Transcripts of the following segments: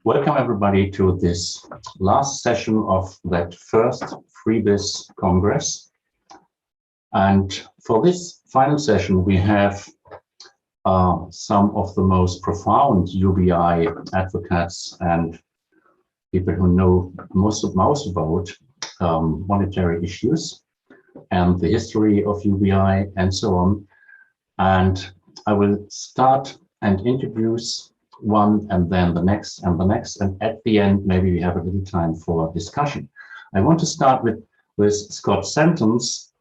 Welcome everybody to this last session of that first FRIBIS Congress. And for this final session, we have some of the most profound UBI advocates and people who know most about monetary issues and the history of UBI and so on. And I will start and introduce one and then the next and the next, and at the end maybe we have a little time for discussion. I want to start with Scott Santens.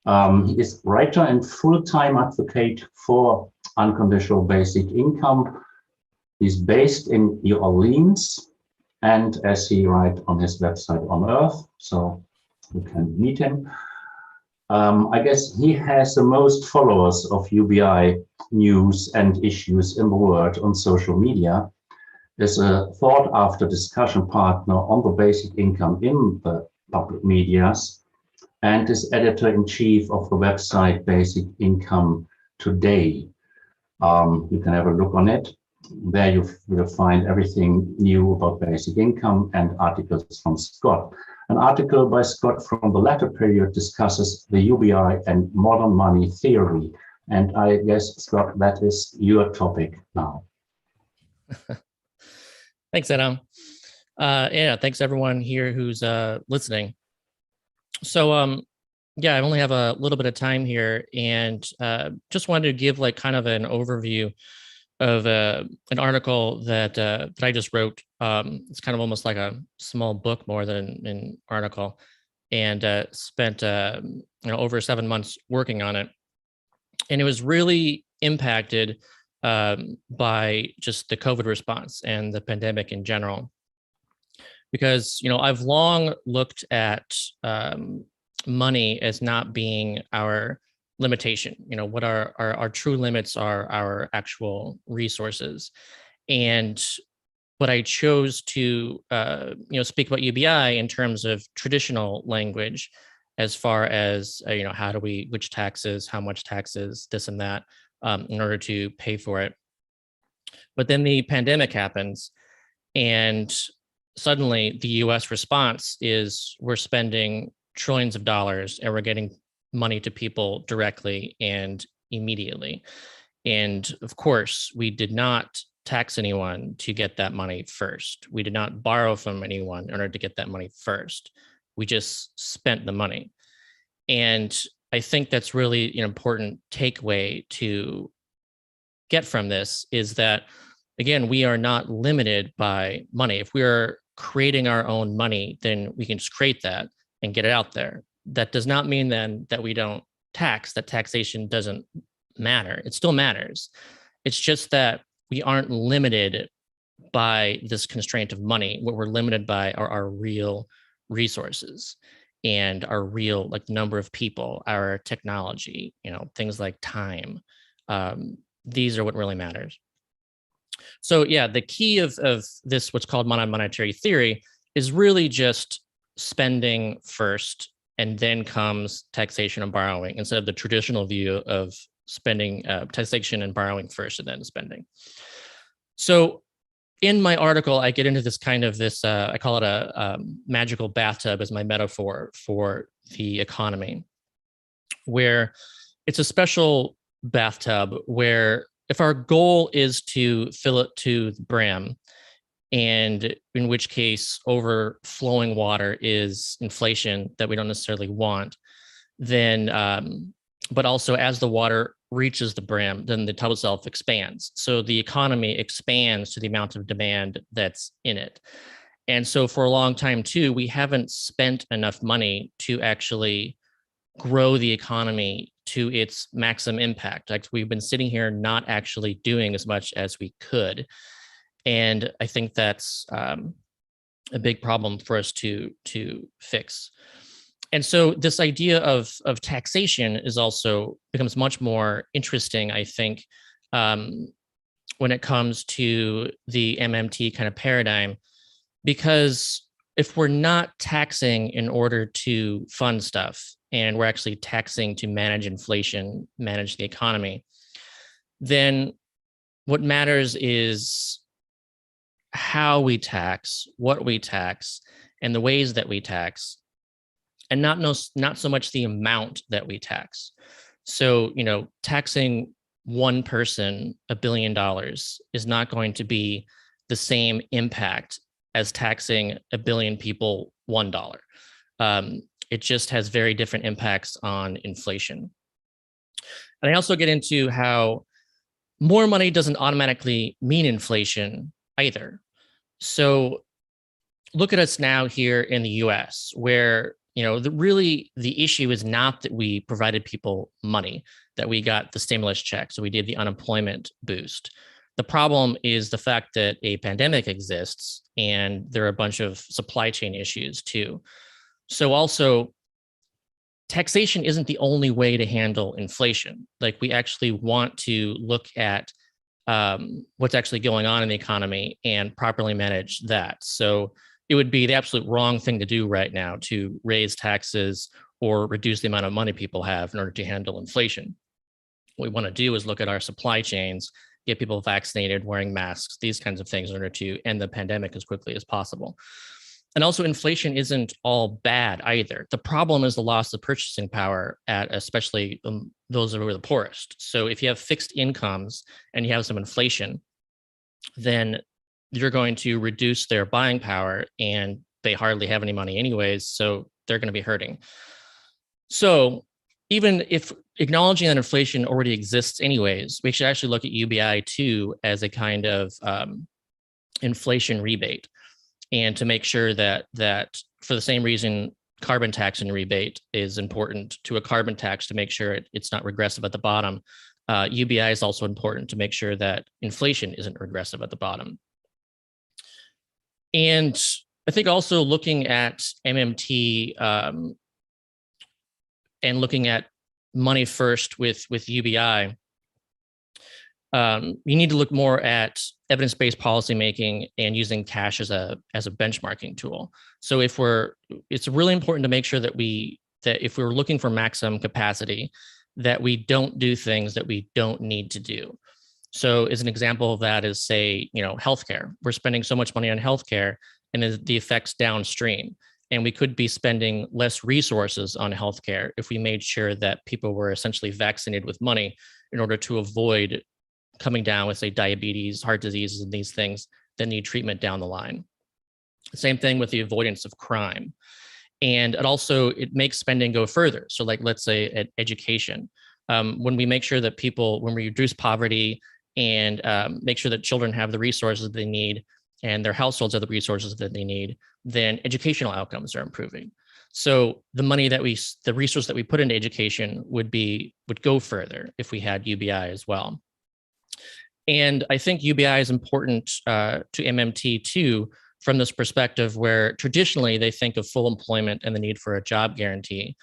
He is writer and full-time advocate for unconditional basic income. He's based in New Orleans, and as he writes on his website On Earth, so you can meet him. I guess he has the most followers of UBI news and issues in the world on social media. Is a thought-after discussion partner on the basic income in the public medias, and is editor-in-chief of the website Basic Income Today. You can have a look on it. There you will find everything new about basic income and articles from Scott. An article by Scott from the latter period discusses the UBI and modern money theory. And I guess, Scott, that is your topic now. Thanks, Enno. Yeah, thanks everyone here who's listening. So, yeah, I only have a little bit of time here, and just wanted to give like kind of an overview of an article that I just wrote. It's kind of almost like a small book more than an article, and spent over 7 months working on it. And it was really impacted by just the COVID response and the pandemic in general, because I've long looked at money as not being our limitation. What our true limits are our actual resources. But I chose to speak about UBI in terms of traditional language, as far as how do we, which taxes, how much taxes, this and that, in order to pay for it. But then the pandemic happens, and suddenly the US response is we're spending trillions of dollars and we're getting money to people directly and immediately. And of course, we did not tax anyone to get that money first. We did not borrow from anyone in order to get that money first. We just spent the money. And I think that's really an important takeaway to get from this, is that, again, we are not limited by money. If we are creating our own money, then we can just create that and get it out there. That does not mean then that we don't tax, that taxation doesn't matter. It still matters. It's just that we aren't limited by this constraint of money. What we're limited by are our real resources and our real number of people, our technology, things like time. These are what really matters. So yeah, the key of this, what's called modern monetary theory, is really just spending first, and then comes taxation and borrowing, instead of the traditional view of spending, taxation and borrowing first and then spending. So in my article, I get into this I call it a magical bathtub as my metaphor for the economy, where it's a special bathtub where if our goal is to fill it to the brim, and in which case overflowing water is inflation that we don't necessarily want, then, but also as the water reaches the brim, then the tub itself expands. So the economy expands to the amount of demand that's in it. And so for a long time too, we haven't spent enough money to actually grow the economy to its maximum impact. Like, we've been sitting here not actually doing as much as we could. And I think that's a big problem for us to fix. And so this idea of taxation is also becomes much more interesting, I think, when it comes to the MMT kind of paradigm, because if we're not taxing in order to fund stuff, and we're actually taxing to manage inflation, manage the economy, then what matters is how we tax, what we tax, and the ways that we tax, and not so much the amount that we tax. So, taxing one person $1 billion is not going to be the same impact as taxing 1 billion people $1. It just has very different impacts on inflation. And I also get into how more money doesn't automatically mean inflation either. So look at us now here in the US, where the issue is not that we provided people money, that we got the stimulus check, so we did the unemployment boost. The problem is the fact that a pandemic exists and there are a bunch of supply chain issues too. So also, taxation isn't the only way to handle inflation. Like, we actually want to look at what's actually going on in the economy and properly manage that. So it would be the absolute wrong thing to do right now to raise taxes or reduce the amount of money people have in order to handle inflation. What we want to do is look at our supply chains, get people vaccinated, wearing masks, these kinds of things in order to end the pandemic as quickly as possible. And also, inflation isn't all bad either. The problem is the loss of purchasing power at especially those who are the poorest. So if you have fixed incomes and you have some inflation, then you're going to reduce their buying power, and they hardly have any money anyways, so they're going to be hurting. So even if acknowledging that inflation already exists anyways, we should actually look at UBI too as a kind of inflation rebate, and to make sure that for the same reason carbon tax and rebate is important to a carbon tax to make sure it's not regressive at the bottom, UBI is also important to make sure that inflation isn't regressive at the bottom. And I think also looking at MMT and looking at money first with UBI, you need to look more at evidence-based policymaking and using cash as a benchmarking tool. So it's really important to make sure that if we're looking for maximum capacity, that we don't do things that we don't need to do. So as an example of that is, say, healthcare. We're spending so much money on healthcare and the effects downstream. And we could be spending less resources on healthcare if we made sure that people were essentially vaccinated with money in order to avoid coming down with, say, diabetes, heart diseases, and these things that need treatment down the line. Same thing with the avoidance of crime. And it makes spending go further. So like, let's say at education, when we make sure that when we reduce poverty and make sure that children have the resources they need and their households have the resources that they need, then educational outcomes are improving. So the resource that we put into education would go further if we had UBI as well. And I think UBI is important to MMT too, from this perspective where traditionally they think of full employment and the need for a job guarantee.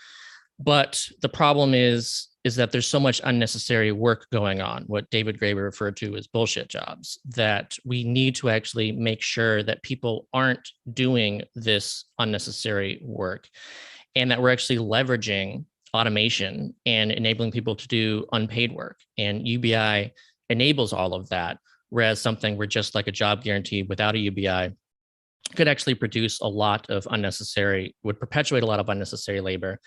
But the problem is that there's so much unnecessary work going on, what David Graeber referred to as bullshit jobs, that we need to actually make sure that people aren't doing this unnecessary work, and that we're actually leveraging automation and enabling people to do unpaid work. And UBI enables all of that, whereas something where just like a job guarantee without a UBI could actually would perpetuate a lot of unnecessary labor.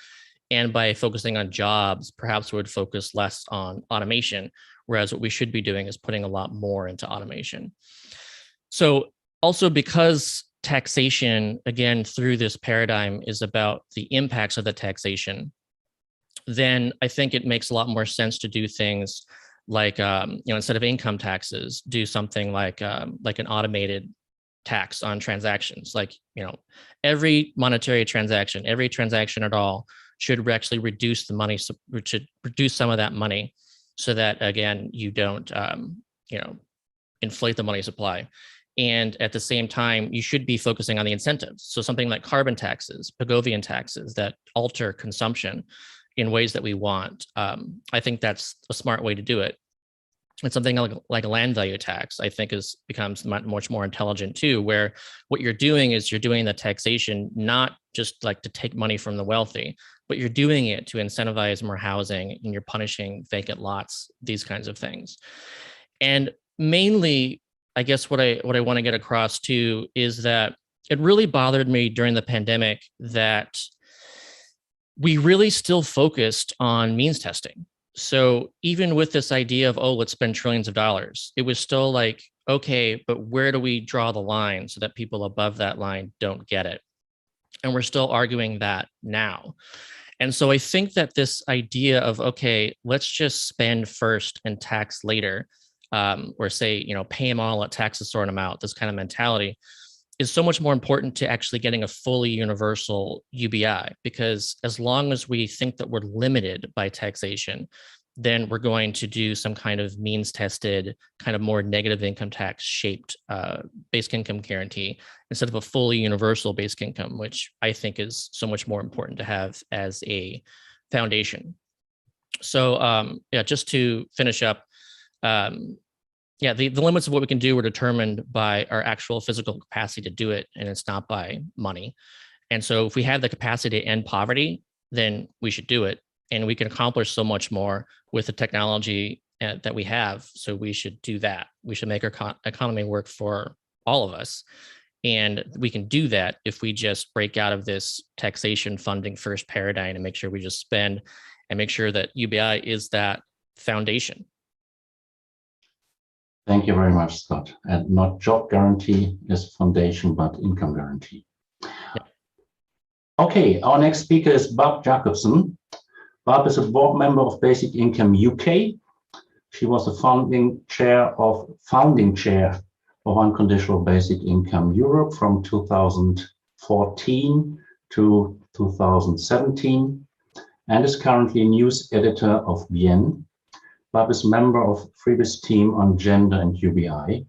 And by focusing on jobs, perhaps would focus less on automation, whereas what we should be doing is putting a lot more into automation. So also, because taxation, again, through this paradigm is about the impacts of the taxation, then I think it makes a lot more sense to do things like, instead of income taxes, do something like an automated tax on transactions. Like, every monetary transaction, every transaction at all should actually reduce the money, should reduce some of that money so that, again, you don't, inflate the money supply. And at the same time, you should be focusing on the incentives. So something like carbon taxes, Pigovian taxes that alter consumption in ways that we want. I think that's a smart way to do it. And something like a land value tax, I think, becomes much more intelligent too, where what you're doing is you're doing the taxation not just like to take money from the wealthy, but you're doing it to incentivize more housing, and you're punishing vacant lots, these kinds of things. And mainly I guess what I want to get across too is that it really bothered me during the pandemic that we really still focused on means testing. So even with this idea of, oh, let's spend trillions of dollars, it was still like, okay, but where do we draw the line so that people above that line don't get it? And we're still arguing that now. And so I think that this idea of, okay, let's just spend first and tax later, or say, pay them all at tax a certain amount, this kind of mentality is so much more important to actually getting a fully universal UBI, because as long as we think that we're limited by taxation, then we're going to do some kind of means tested, kind of more negative income tax shaped basic income guarantee instead of a fully universal basic income, which I think is so much more important to have as a foundation. So just to finish up, the limits of what we can do are determined by our actual physical capacity to do it, and it's not by money. And so if we have the capacity to end poverty, then we should do it. And we can accomplish so much more with the technology that we have. So we should do that. We should make our economy work for all of us. And we can do that if we just break out of this taxation funding first paradigm and make sure we just spend and make sure that UBI is that foundation. Thank you very much, Scott. And not job guarantee as foundation, but income guarantee. Yeah. Okay, our next speaker is Barb Jacobson. Barb is a board member of Basic Income UK. She was the founding chair of Unconditional Basic Income Europe from 2014 to 2017, and is currently news editor of Bien. Barb is member of FRIBIS team on gender and UBI.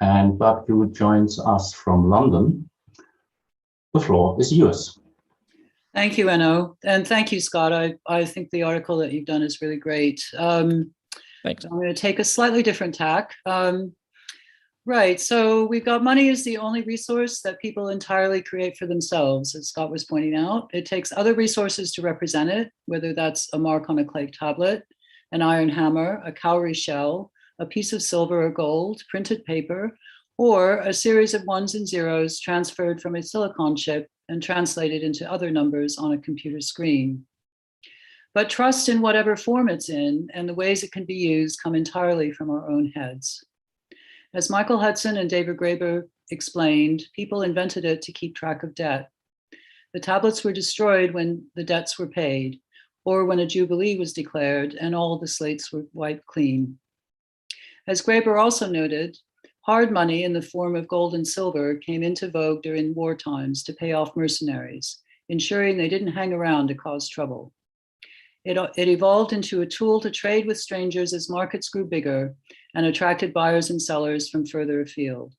And Barb, you joins us from London. The floor is yours. Thank you, Enno. And thank you, Scott. I think the article that you've done is really great. Thanks. I'm going to take a slightly different tack. Right, so we've got money as the only resource that people entirely create for themselves, as Scott was pointing out. It takes other resources to represent it, whether that's a mark on a clay tablet, an iron hammer, a cowrie shell, a piece of silver or gold, printed paper, or a series of ones and zeros transferred from a silicon chip and translated into other numbers on a computer screen. But trust in whatever form it's in and the ways it can be used come entirely from our own heads. As Michael Hudson and David Graeber explained, people invented it to keep track of debt. The tablets were destroyed when the debts were paid, or when a jubilee was declared and all the slates were wiped clean. As Graeber also noted, hard money in the form of gold and silver came into vogue during war times to pay off mercenaries, ensuring they didn't hang around to cause trouble. It evolved into a tool to trade with strangers as markets grew bigger and attracted buyers and sellers from further afield.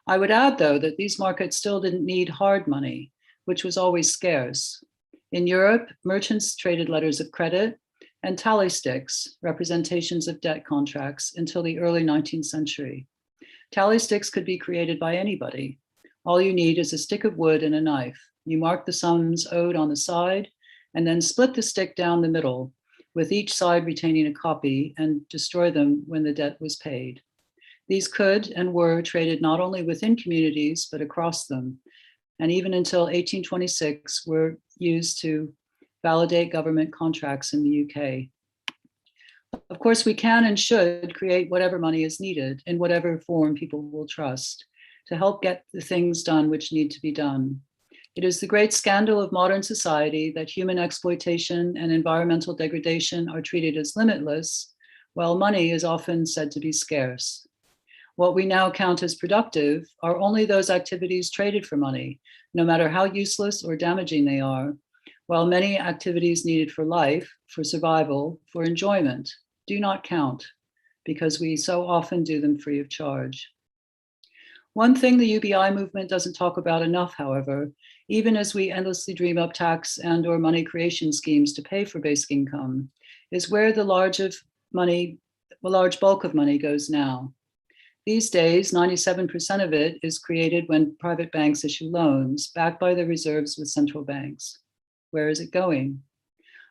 I would add, though, that these markets still didn't need hard money, which was always scarce. In Europe, merchants traded letters of credit and tally sticks, representations of debt contracts, until the early 19th century. Tally sticks could be created by anybody. All you need is a stick of wood and a knife. You mark the sums owed on the side, and then split the stick down the middle, with each side retaining a copy, and destroy them when the debt was paid. These could and were traded not only within communities, but across them, and even until 1826 were used to validate government contracts in the UK. Of course, we can and should create whatever money is needed in whatever form people will trust to help get the things done which need to be done. It is the great scandal of modern society that human exploitation and environmental degradation are treated as limitless, while money is often said to be scarce. What we now count as productive are only those activities traded for money, no matter how useless or damaging they are, while many activities needed for life, for survival, for enjoyment, do not count, because we so often do them free of charge. One thing the UBI movement doesn't talk about enough, however, even as we endlessly dream up tax and or money creation schemes to pay for basic income, is where the large bulk of money goes now. These days, 97% of it is created when private banks issue loans backed by the reserves with central banks. Where is it going?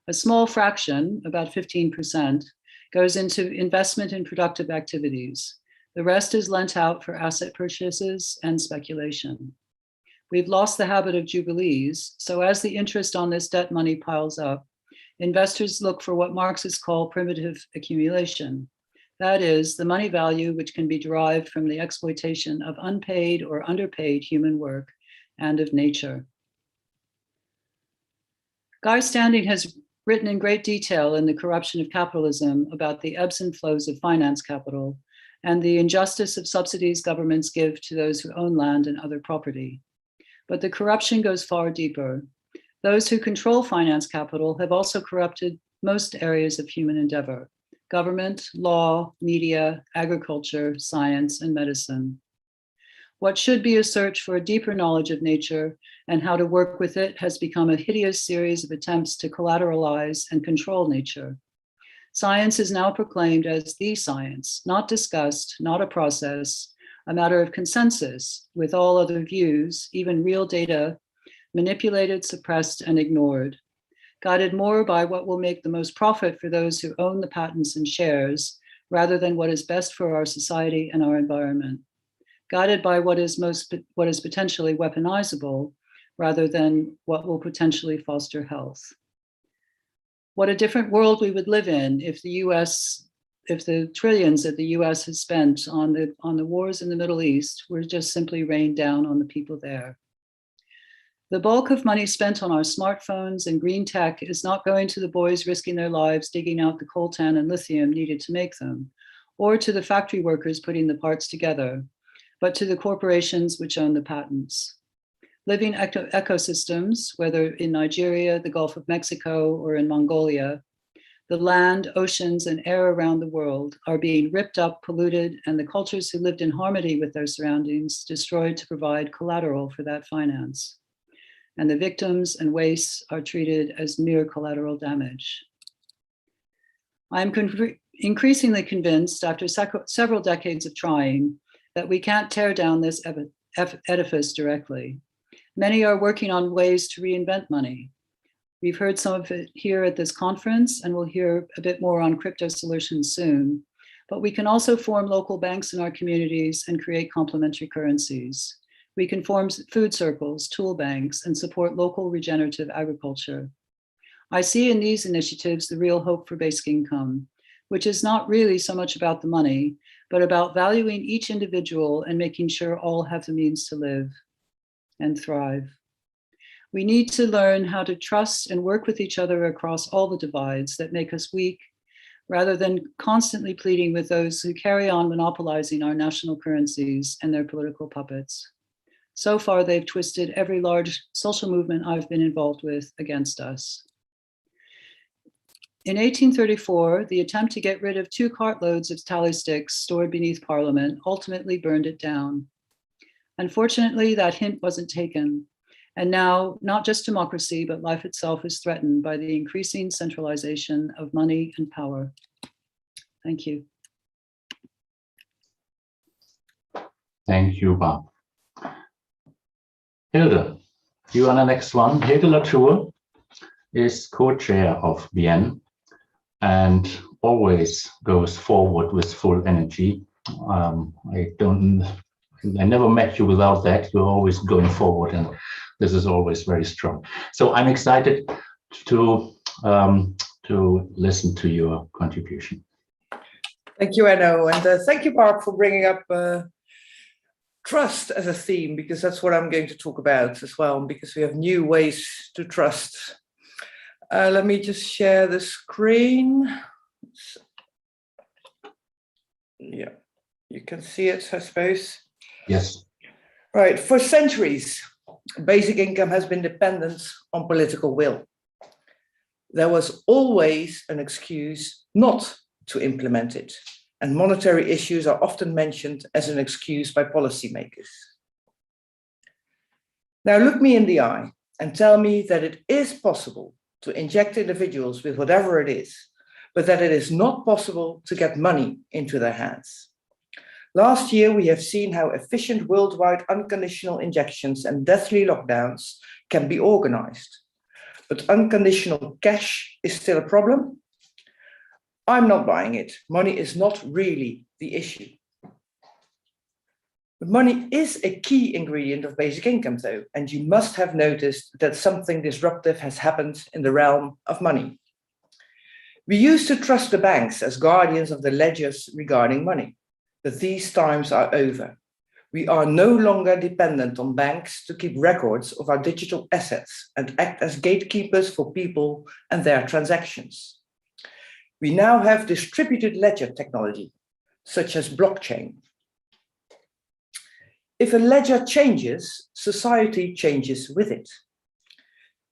A small fraction, about 15%, goes into investment in productive activities. The rest is lent out for asset purchases and speculation. We've lost the habit of jubilees, so as the interest on this debt money piles up, investors look for what Marxists call primitive accumulation. That is, the money value which can be derived from the exploitation of unpaid or underpaid human work and of nature. Guy Standing has written in great detail in The Corruption of Capitalism about the ebbs and flows of finance capital and the injustice of subsidies governments give to those who own land and other property. But the corruption goes far deeper. Those who control finance capital have also corrupted most areas of human endeavor: government, law, media, agriculture, science, and medicine. What should be a search for a deeper knowledge of nature and how to work with it has become a hideous series of attempts to collateralize and control nature. Science is now proclaimed as the science, not discussed, not a process, a matter of consensus, with all other views, even real data, manipulated, suppressed, and ignored, guided more by what will make the most profit for those who own the patents and shares, rather than what is best for our society and our environment, guided by what is potentially weaponizable, rather than what will potentially foster health. What a different world we would live in if the trillions that the US has spent on the wars in the Middle East were just simply rained down on the people there. The bulk of money spent on our smartphones and green tech is not going to the boys risking their lives digging out the coltan and lithium needed to make them, or to the factory workers putting the parts together, but to the corporations which own the patents. Living ecosystems, whether in Nigeria, the Gulf of Mexico, or in Mongolia, the land, oceans, and air around the world are being ripped up, polluted, and the cultures who lived in harmony with their surroundings destroyed to provide collateral for that finance. And the victims and wastes are treated as mere collateral damage. I'm increasingly convinced, after several decades of trying, that we can't tear down this edifice directly. Many are working on ways to reinvent money. We've heard some of it here at this conference, and we'll hear a bit more on crypto solutions soon. But we can also form local banks in our communities and create complementary currencies. We can form food circles, tool banks, and support local regenerative agriculture. I see in these initiatives the real hope for basic income, which is not really so much about the money, but about valuing each individual and making sure all have the means to live and thrive. We need to learn how to trust and work with each other across all the divides that make us weak, rather than constantly pleading with those who carry on monopolizing our national currencies and their political puppets. So far, they've twisted every large social movement I've been involved with against us. In 1834, the attempt to get rid of 2 cartloads of tally sticks stored beneath Parliament ultimately burned it down. Unfortunately, that hint wasn't taken. And now, not just democracy, but life itself is threatened by the increasing centralization of money and power. Thank you. Thank you, Barb. Hilde, you are the next one. Hilde Latour is co-chair of BN and always goes forward with full energy. I never met you without that. You're always going forward, and this is always very strong. So I'm excited to listen to your contribution. Thank you, Enno, and thank you, Barb, for bringing up trust as a theme, because that's what I'm going to talk about as well, because we have new ways to trust. Let me just share the screen. Yeah, you can see it, I suppose. Yes. Right, for centuries, basic income has been dependent on political will. There was always an excuse not to implement it, and monetary issues are often mentioned as an excuse by policymakers. Now look me in the eye and tell me that it is possible to inject individuals with whatever it is, but that it is not possible to get money into their hands. Last year, we have seen how efficient worldwide unconditional injections and deathly lockdowns can be organized. But unconditional cash is still a problem. I'm not buying it. Money is not really the issue. But money is a key ingredient of basic income, though, and you must have noticed that something disruptive has happened in the realm of money. We used to trust the banks as guardians of the ledgers regarding money, but these times are over. We are no longer dependent on banks to keep records of our digital assets and act as gatekeepers for people and their transactions. We now have distributed ledger technology, such as blockchain. If a ledger changes, society changes with it.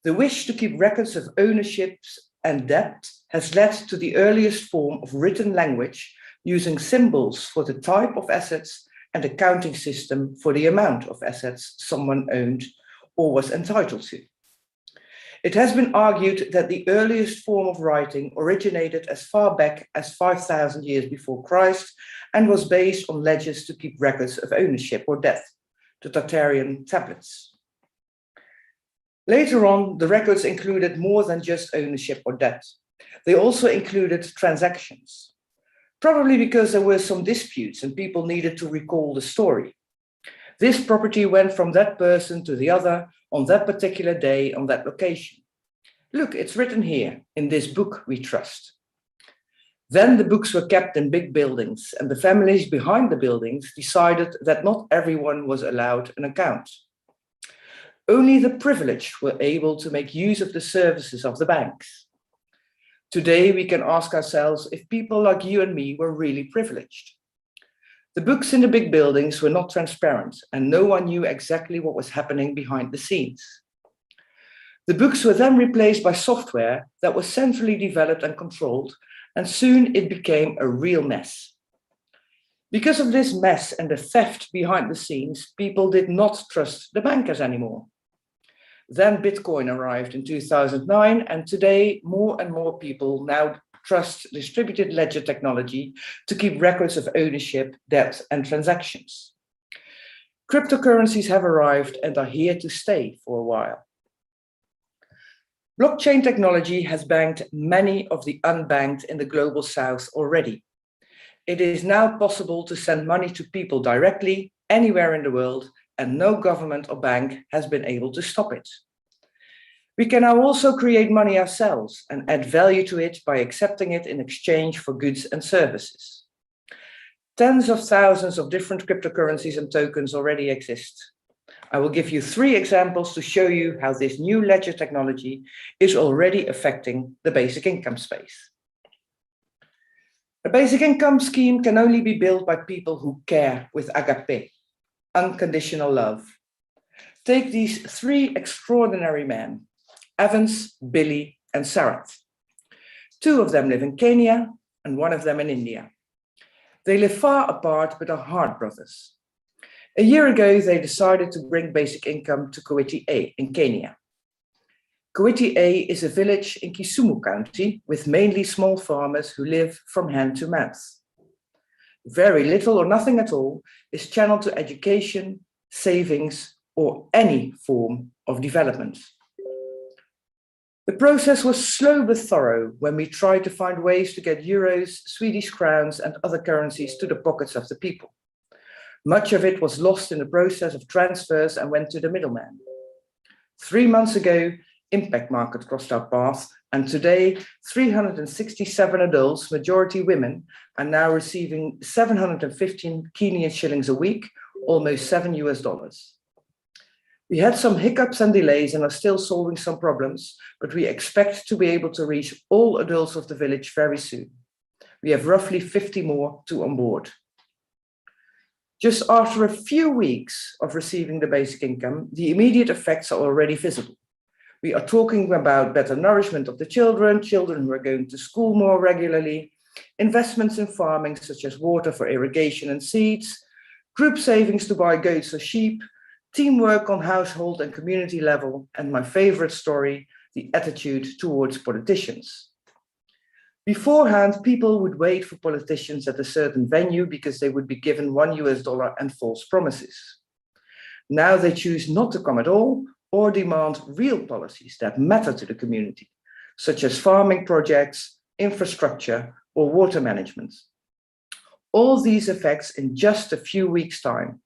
The wish to keep records of ownerships and debt has led to the earliest form of written language using symbols for the type of assets and a counting system for the amount of assets someone owned or was entitled to. It has been argued that the earliest form of writing originated as far back as 5,000 years before Christ and was based on ledgers to keep records of ownership or death, the Tartarian tablets. Later on, the records included more than just ownership or debt. They also included transactions, probably because there were some disputes and people needed to recall the story. This property went from that person to the other on that particular day on that location. Look, it's written here in this book we trust. Then the books were kept in big buildings, and the families behind the buildings decided that not everyone was allowed an account. Only the privileged were able to make use of the services of the banks. Today, we can ask ourselves if people like you and me were really privileged. The books in the big buildings were not transparent, and no one knew exactly what was happening behind the scenes. The books were then replaced by software that was centrally developed and controlled, and soon it became a real mess. Because of this mess and the theft behind the scenes, people did not trust the bankers anymore. Then Bitcoin arrived in 2009, and today more and more people now trust distributed ledger technology to keep records of ownership, debt, and transactions. Cryptocurrencies have arrived and are here to stay for a while. Blockchain technology has banked many of the unbanked in the global south already. It is now possible to send money to people directly, anywhere in the world, and no government or bank has been able to stop it. We can now also create money ourselves and add value to it by accepting it in exchange for goods and services. Tens of thousands of different cryptocurrencies and tokens already exist. I will give you 3 examples to show you how this new ledger technology is already affecting the basic income space. A basic income scheme can only be built by people who care with agape, unconditional love. Take these 3 extraordinary men, Evans, Billy, and Sarath. 2 of them live in Kenya and 1 of them in India. They live far apart but are heart brothers. A year ago, they decided to bring basic income to Kowiti A in Kenya. Kowiti A is a village in Kisumu County with mainly small farmers who live from hand to mouth. Very little or nothing at all is channeled to education, savings, or any form of development. The process was slow but thorough when we tried to find ways to get euros, Swedish crowns, and other currencies to the pockets of the people. Much of it was lost in the process of transfers and went to the middleman. 3 months ago, Impact Market crossed our path, and today 367 adults, majority women, are now receiving 715 Kenyan shillings a week, almost $7. We had some hiccups and delays and are still solving some problems, but we expect to be able to reach all adults of the village very soon. We have roughly 50 more to onboard. Just after a few weeks of receiving the basic income, the immediate effects are already visible. We are talking about better nourishment of the children who are going to school more regularly, investments in farming such as water for irrigation and seeds, group savings to buy goats or sheep, teamwork on household and community level, and my favorite story, the attitude towards politicians. Beforehand, people would wait for politicians at a certain venue because they would be given $1 and false promises. Now they choose not to come at all or demand real policies that matter to the community, such as farming projects, infrastructure, or water management. All these effects in just a few weeks' time.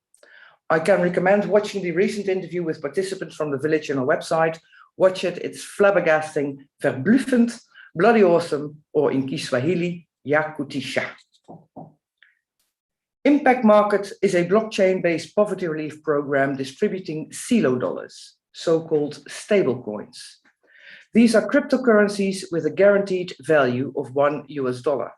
I can recommend watching the recent interview with participants from the village on our website. Watch it, it's flabbergasting, verblüffend, bloody awesome, or in Kiswahili, ya kutisha. Impact Market is a blockchain-based poverty relief program distributing silo dollars, so-called stablecoins. These are cryptocurrencies with a guaranteed value of $1.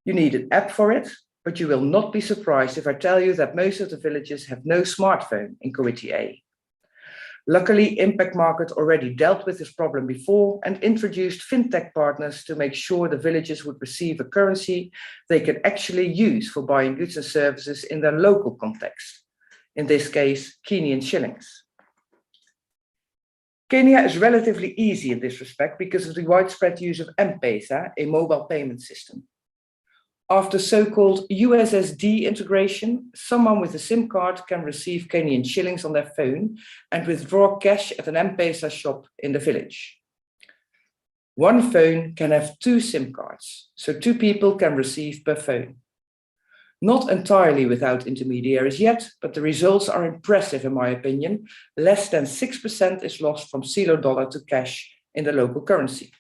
You need an app for it, but you will not be surprised if I tell you that most of the villages have no smartphone in Committee A. Luckily, Impact Market already dealt with this problem before and introduced fintech partners to make sure the villages would receive a currency they could actually use for buying goods and services in their local context, in this case, Kenyan shillings. Kenya is relatively easy in this respect because of the widespread use of M-Pesa, a mobile payment system. After so-called USSD integration, someone with a SIM card can receive Kenyan shillings on their phone and withdraw cash at an M-Pesa shop in the village. One phone can have 2 SIM cards, so 2 people can receive per phone. Not entirely without intermediaries yet, but the results are impressive in my opinion. Less than 6% is lost from silo dollar to cash in the local currency.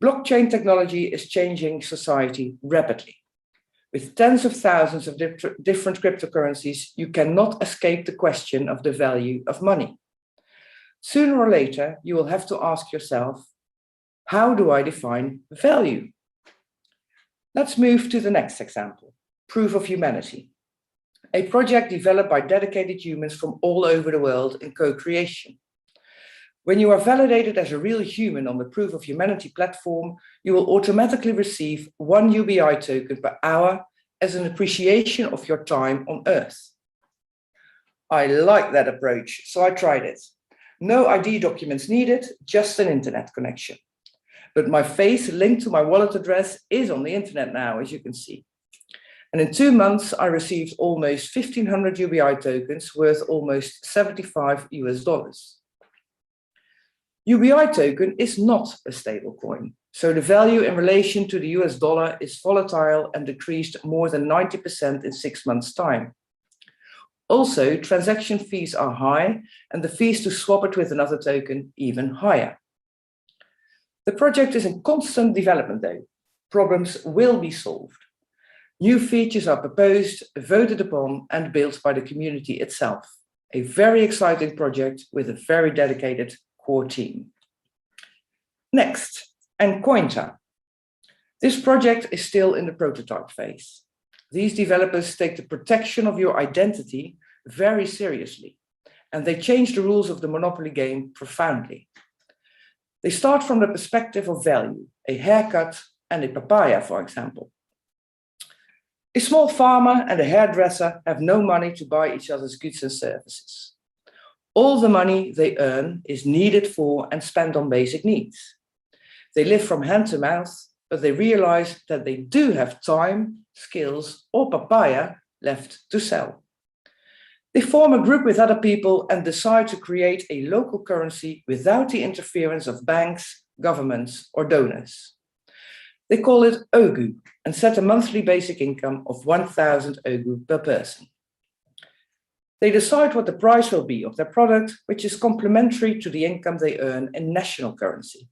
Blockchain technology is changing society rapidly. With tens of thousands of different cryptocurrencies, you cannot escape the question of the value of money. Sooner or later, you will have to ask yourself, how do I define value? Let's move to the next example, Proof of Humanity, a project developed by dedicated humans from all over the world in co-creation. When you are validated as a real human on the Proof of Humanity platform, you will automatically receive 1 UBI token per hour as an appreciation of your time on Earth. I like that approach, so I tried it. No ID documents needed, just an internet connection. But my face linked to my wallet address is on the internet now, as you can see. And in 2 months, I received almost 1,500 UBI tokens worth almost $75 US. UBI token is not a stable coin, so the value in relation to the US dollar is volatile and decreased more than 90% in 6 months' time. Also, transaction fees are high and the fees to swap it with another token even higher. The project is in constant development though. Problems will be solved. New features are proposed, voted upon and built by the community itself. A very exciting project with a very dedicated core team. Next, Encointa. This project is still in the prototype phase. These developers take the protection of your identity very seriously, and they change the rules of the Monopoly game profoundly. They start from the perspective of value, a haircut and a papaya, for example. A small farmer and a hairdresser have no money to buy each other's goods and services. All the money they earn is needed for and spent on basic needs. They live from hand to mouth, but they realize that they do have time, skills, or papaya left to sell. They form a group with other people and decide to create a local currency without the interference of banks, governments, or donors. They call it Ogu and set a monthly basic income of 1,000 Ogu per person. They decide what the price will be of their product, which is complementary to the income they earn in national currency.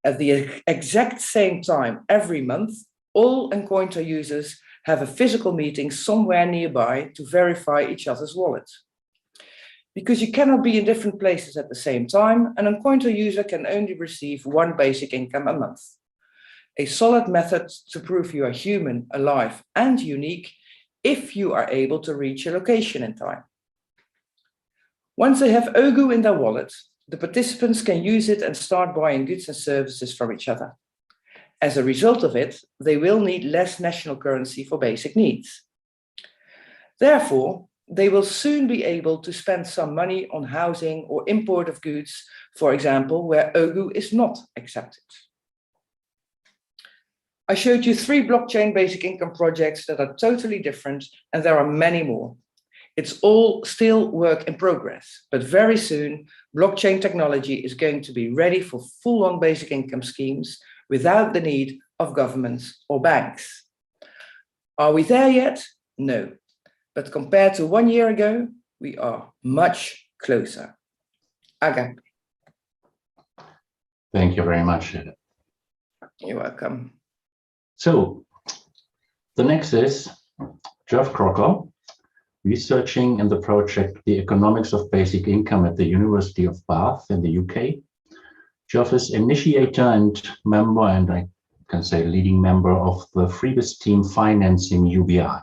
At the exact same time every month, all Encointa users have a physical meeting somewhere nearby to verify each other's wallet. Because you cannot be in different places at the same time, an Encointa user can only receive 1 basic income a month. A solid method to prove you are human, alive, and unique if you are able to reach a location in time. Once they have Ogu in their wallet, the participants can use it and start buying goods and services from each other. As a result of it, they will need less national currency for basic needs. Therefore, they will soon be able to spend some money on housing or import of goods, for example, where Ogu is not accepted. I showed you 3 blockchain basic income projects that are totally different, and there are many more. It's all still work in progress, but very soon, blockchain technology is going to be ready for full-on basic income schemes without the need of governments or banks. Are we there yet? No. but compared to 1 year ago, we are much closer. Agape. Thank you very much, Hilde. You're welcome. So the next is Geoff Crocker, researching in the project The Economics of Basic Income at the University of Bath in the UK. Geoff is initiator and member, and I can say leading member of the FRIBIS team financing UBI.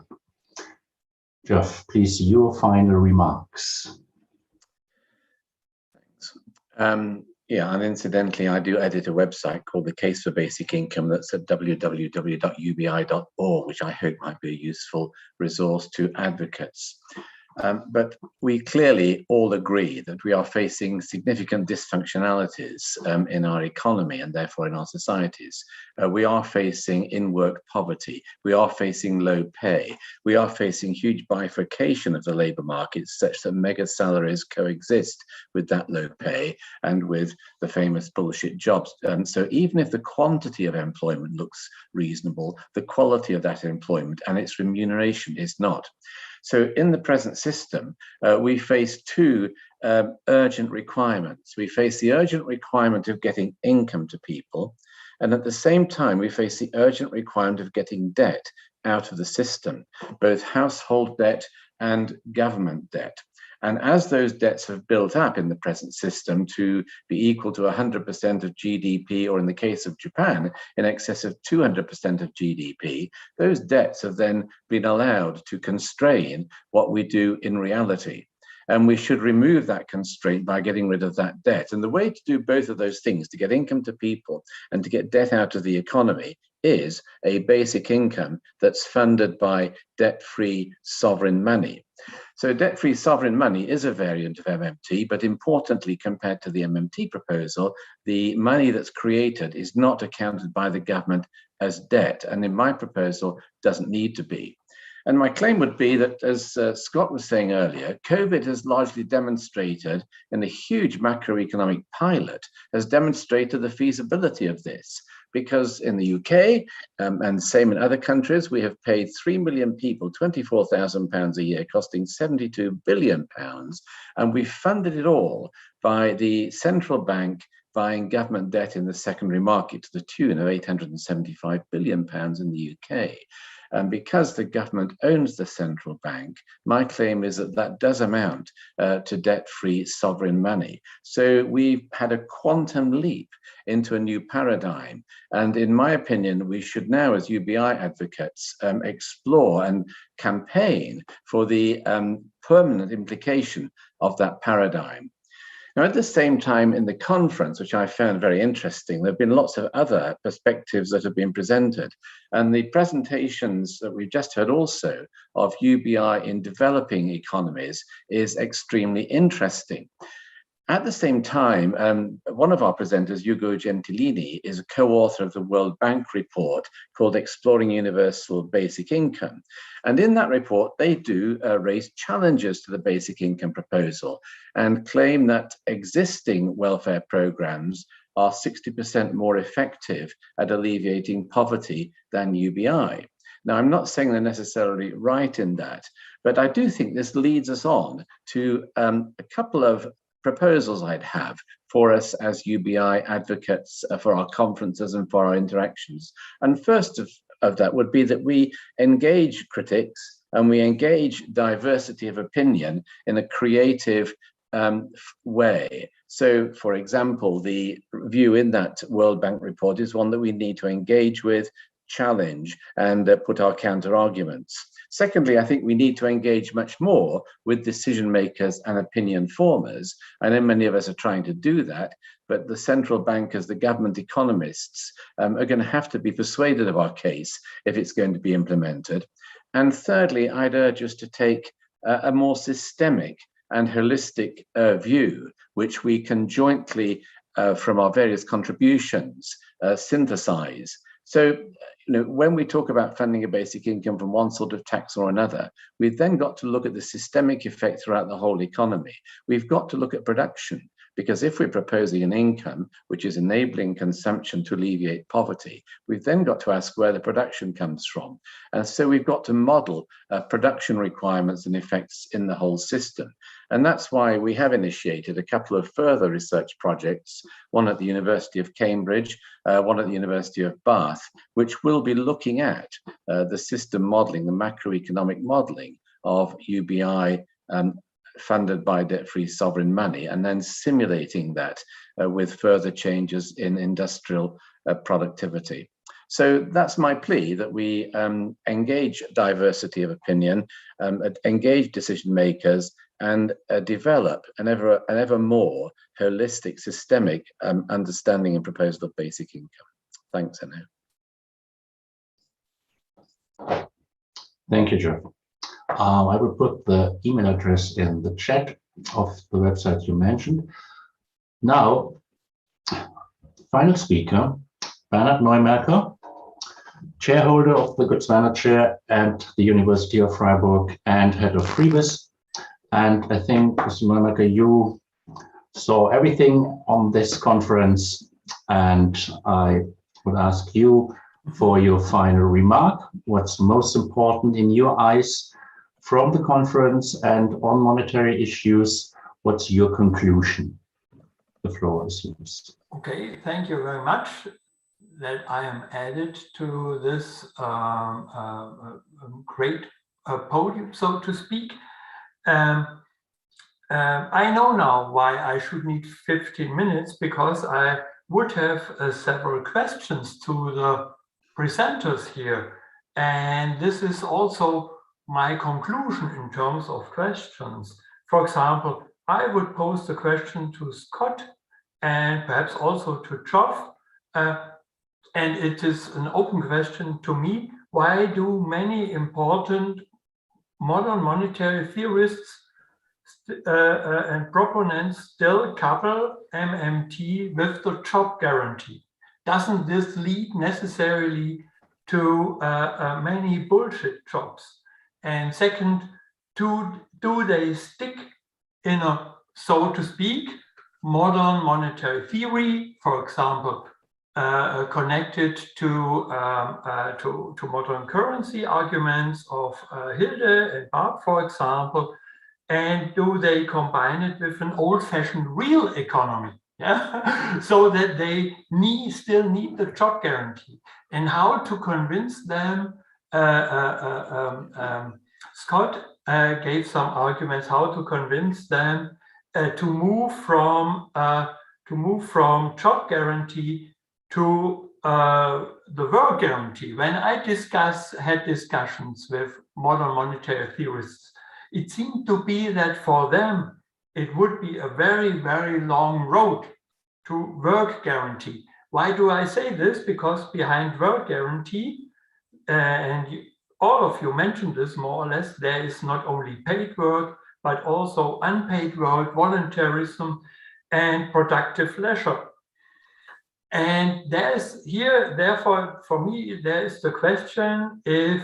Geoff, please, your final remarks. Thanks. Yeah, and incidentally, I do edit a website called The Case for Basic Income that's at www.ubi.org, which I hope might be a useful resource to advocates. But we clearly all agree that we are facing significant dysfunctionalities in our economy and therefore in our societies. We are facing in-work poverty. We are facing low pay. We are facing huge bifurcation of the labour market such that mega salaries coexist with that low pay and with the famous bullshit jobs. So even if the quantity of employment looks reasonable, the quality of that employment and its remuneration is not. So in the present system, we face two urgent requirements. We face the urgent requirement of getting income to people, and at the same time, we face the urgent requirement of getting debt out of the system, both household debt and government debt. And as those debts have built up in the present system to be equal to 100% of GDP, or in the case of Japan, in excess of 200% of GDP, those debts have then been allowed to constrain what we do in reality. And we should remove that constraint by getting rid of that debt. And the way to do both of those things, to get income to people and to get debt out of the economy, is a basic income that's funded by debt-free sovereign money. So debt-free sovereign money is a variant of MMT, but importantly, compared to the MMT proposal, the money that's created is not accounted by the government as debt, and in my proposal, doesn't need to be. And my claim would be that, as Scott was saying earlier, COVID has largely demonstrated, in a huge macroeconomic pilot, has demonstrated the feasibility of this. Because in the UK, and same in other countries, we have paid 3 million people £24,000 a year, costing £72 billion. And we funded it all by the central bank buying government debt in the secondary market to the tune of £875 billion in the UK. And because the government owns the central bank, my claim is that that does amount to debt-free sovereign money. So we've had a quantum leap into a new paradigm. And in my opinion, we should now, as UBI advocates, explore and campaign for the permanent implication of that paradigm. Now, at the same time, in the conference, which I found very interesting, there have been lots of other perspectives that have been presented. And the presentations that we've just heard also of UBI in developing economies is extremely interesting. At the same time, one of our presenters, Ugo Gentilini, is a co-author of the World Bank report called Exploring Universal Basic Income. And in that report, they do raise challenges to the basic income proposal and claim that existing welfare programs are 60% more effective at alleviating poverty than UBI. Now, I'm not saying they're necessarily right in that, but I do think this leads us on to a couple of proposals I'd have for us as UBI advocates for our conferences and for our interactions. And first of that would be that we engage critics and we engage diversity of opinion in a creative way. So, for example, the view in that World Bank report is one that we need to engage with, challenge, and put our counter arguments. Secondly, I think we need to engage much more with decision makers and opinion formers. I know many of us are trying to do that, but the central bankers, the government economists, are going to have to be persuaded of our case if it's going to be implemented. And thirdly, I'd urge us to take a more systemic and holistic view, which we can jointly, from our various contributions, synthesize. So, when we talk about funding a basic income from one sort of tax or another, we've then got to look at the systemic effect throughout the whole economy. We've got to look at production, Because if we're proposing an income which is enabling consumption to alleviate poverty, we've then got to ask where the production comes from. And so we've got to model production requirements and effects in the whole system. And that's why we have initiated a couple of further research projects, one at the University of Cambridge, one at the University of Bath, which will be looking at the system modeling, the macroeconomic modeling of UBI funded by debt-free sovereign money, and then simulating that with further changes in industrial productivity. So that's my plea, that we engage diversity of opinion, engage decision makers, and develop an ever more holistic, systemic understanding and proposal of basic income. Thanks, Enno. Thank you, Geoff. I will put the email address in the chat of the website you mentioned. Now, final speaker, Bernhard Neumerker, chairholder of the Good Standard Chair at the University of Freiburg and head of FRIBIS. And I think, Mr. Neumerker, you saw everything on this conference, and I would ask you for your final remark. What's most important in your eyes from the conference, and on monetary issues, what's your conclusion? The floor is yours. Okay, thank you very much that I am added to this great podium, so to speak. I know now why I should need 15 minutes, because I would have several questions to the presenters here. And this is also my conclusion in terms of questions. For example, I would pose the question to Scott and perhaps also to Geoff, and it is an open question to me. Why do many important modern monetary theorists and proponents still couple MMT with the job guarantee? Doesn't this lead necessarily to many bullshit jobs? And second, do they stick in a, so to speak, modern monetary theory, for example, connected to modern currency arguments of Hilde and Barb, for example, and do they combine it with an old-fashioned real economy? Yeah? So that they still need the job guarantee, and how to convince them. Scott gave some arguments how to convince them to move from job guarantee to the work guarantee. When I had discussions with modern monetary theorists, it seemed to be that for them it would be a very, very long road to work guarantee. Why do I say this? Because behind work guarantee, all of you mentioned this more or less, there is not only paid work, but also unpaid work, voluntarism, and productive leisure. And there's here, therefore, for me, there is the question if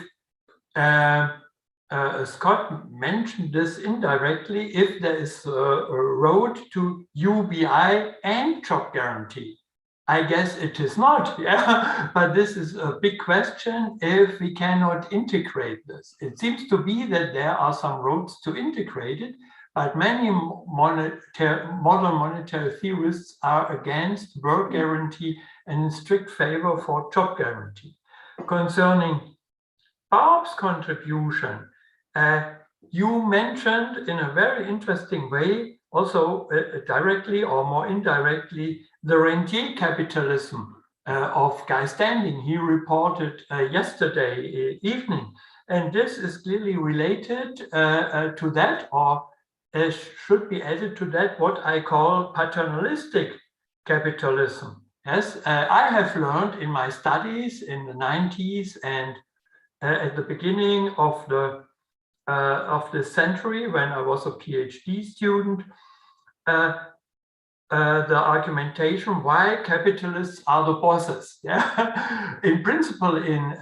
Scott mentioned this indirectly, if there is a road to UBI and job guarantee. I guess it is not, yeah, but this is a big question if we cannot integrate this. It seems to be that there are some roads to integrate it, but many modern monetary theorists are against work guarantee and in strict favor for job guarantee. Concerning Barb's contribution, you mentioned in a very interesting way, also directly or more indirectly, the rentier capitalism of Guy Standing. He reported yesterday evening, and this is clearly related to that, or should be added to that, what I call paternalistic capitalism. Yes, I have learned in my studies in the 90s and at the beginning of the century, when I was a PhD student, the argumentation why capitalists are the bosses. Yeah? In principle, in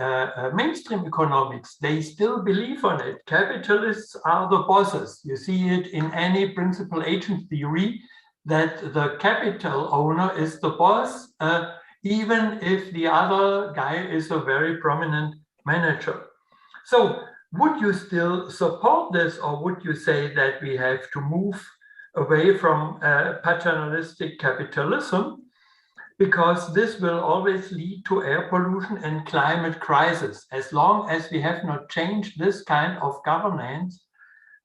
mainstream economics, they still believe on it. Capitalists are the bosses. You see it in any principal agent theory. that the capital owner is the boss, even if the other guy is a very prominent manager. So would you still support this, or would you say that we have to move away from paternalistic capitalism, because this will always lead to air pollution and climate crisis? As long as we have not changed this kind of governance,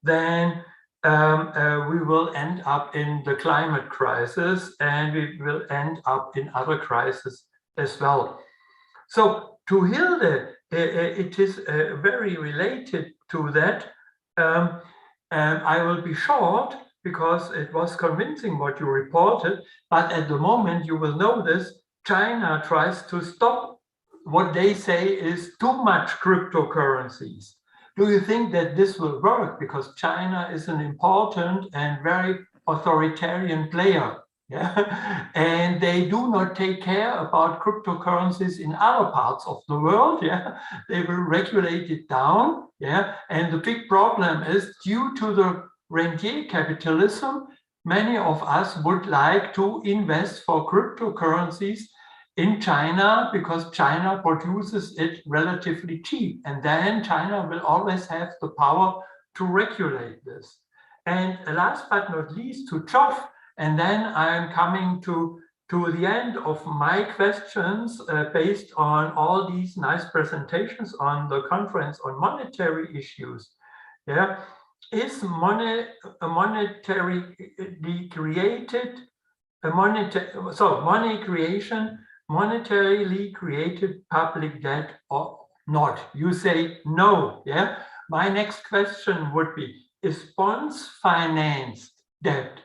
then we will end up in the climate crisis, and we will end up in other crises as well. So to Hilde, it is very related to that. And I will be short because it was convincing what you reported, but at the moment you will notice China tries to stop what they say is too much cryptocurrencies. Do you think that this will work? Because China is an important and very authoritarian player. Yeah, and they do not take care about cryptocurrencies in other parts of the world. Yeah, they will regulate it down. Yeah, and the big problem is, due to the rentier capitalism, many of us would like to invest for cryptocurrencies in China because China produces it relatively cheap, and then China will always have the power to regulate this. And last but not least, to Geoff, and then I'm coming to the end of my questions based on all these nice presentations on the conference on monetary issues. Yeah, is monetarily created money creation monetarily created public debt or not? You say no. Yeah. My next question would be: is bonds financed debt